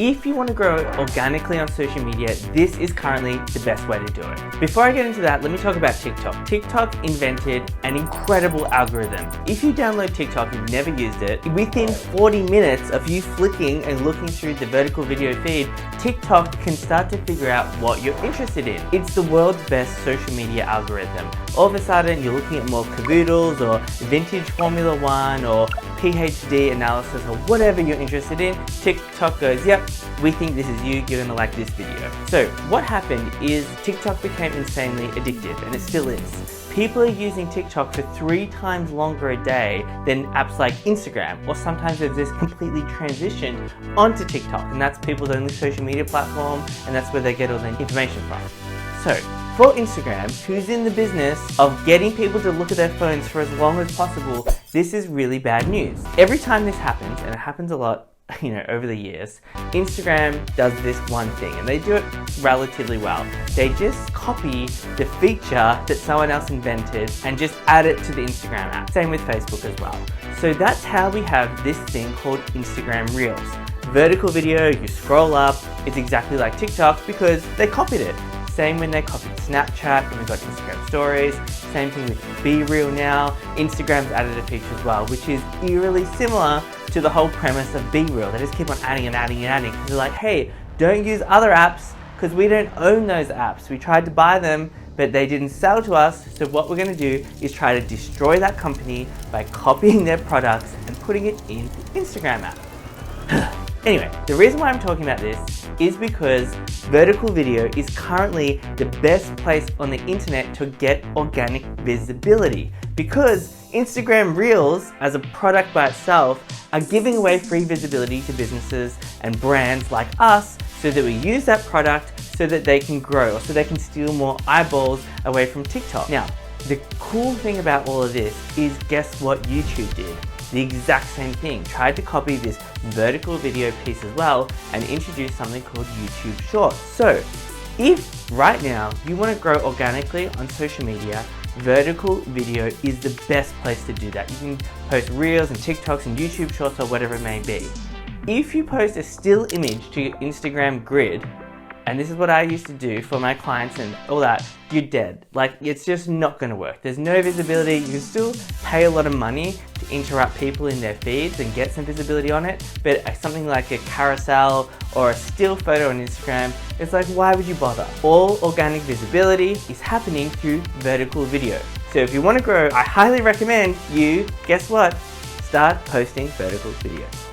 If you want to grow organically on social media, this is currently the best way to do it. Before I get into that, let me talk about TikTok. TikTok invented an incredible algorithm. If you download TikTok and you've never used it, within 40 minutes of you flicking and looking through the vertical video feed, TikTok can start to figure out what you're interested in. It's the world's best social media algorithm. All of a sudden, you're looking at more cavoodles or vintage Formula One or PhD analysis or whatever you're interested in. TikTok goes, yep, we think this is you, you're gonna like this video. So what happened is TikTok became insanely addictive, and it still is. People are using TikTok for 3 times longer a day than apps like Instagram, or sometimes they've just completely transitioned onto TikTok, and that's people's only social media platform, and that's where they get all their information from. So, for Instagram, who's in the business of getting people to look at their phones for as long as possible, this is really bad news. Every time this happens, and it happens a lot, over the years, Instagram does this one thing, and they do it relatively well. They just copy the feature that someone else invented and just add it to the Instagram app. Same with Facebook as well. So that's how we have this thing called Instagram Reels. Vertical video, you scroll up, it's exactly like TikTok because they copied it. Same when they copied Snapchat, and we've got Instagram Stories. Same thing with Be Real now. Instagram's added a feature as well, which is eerily similar to the whole premise of Be Real. They just keep on adding and adding and adding. They're like, hey, don't use other apps because we don't own those apps. We tried to buy them, but they didn't sell to us. So what we're gonna do is try to destroy that company by copying their products and putting it in the Instagram app. Anyway, the reason why I'm talking about this is because vertical video is currently the best place on the internet to get organic visibility, because Instagram Reels as a product by itself are giving away free visibility to businesses and brands like us so that we use that product so that they can grow, or so they can steal more eyeballs away from TikTok. Now, the cool thing about all of this is, guess what YouTube did? The exact same thing, tried to copy this vertical video piece as well and introduce something called YouTube Shorts. So if right now you want to grow organically on social media, vertical video is the best place to do that. You can post Reels and TikToks and YouTube Shorts or whatever it may be. If you post a still image to your Instagram grid, and this is what I used to do for my clients and all that, you're dead. Like, it's just not gonna work. There's no visibility. You can still pay a lot of money to interrupt people in their feeds and get some visibility on it, but something like a carousel or a still photo on Instagram, it's like, why would you bother? All organic visibility is happening through vertical video. So if you wanna grow, I highly recommend you, guess what? Start posting vertical videos.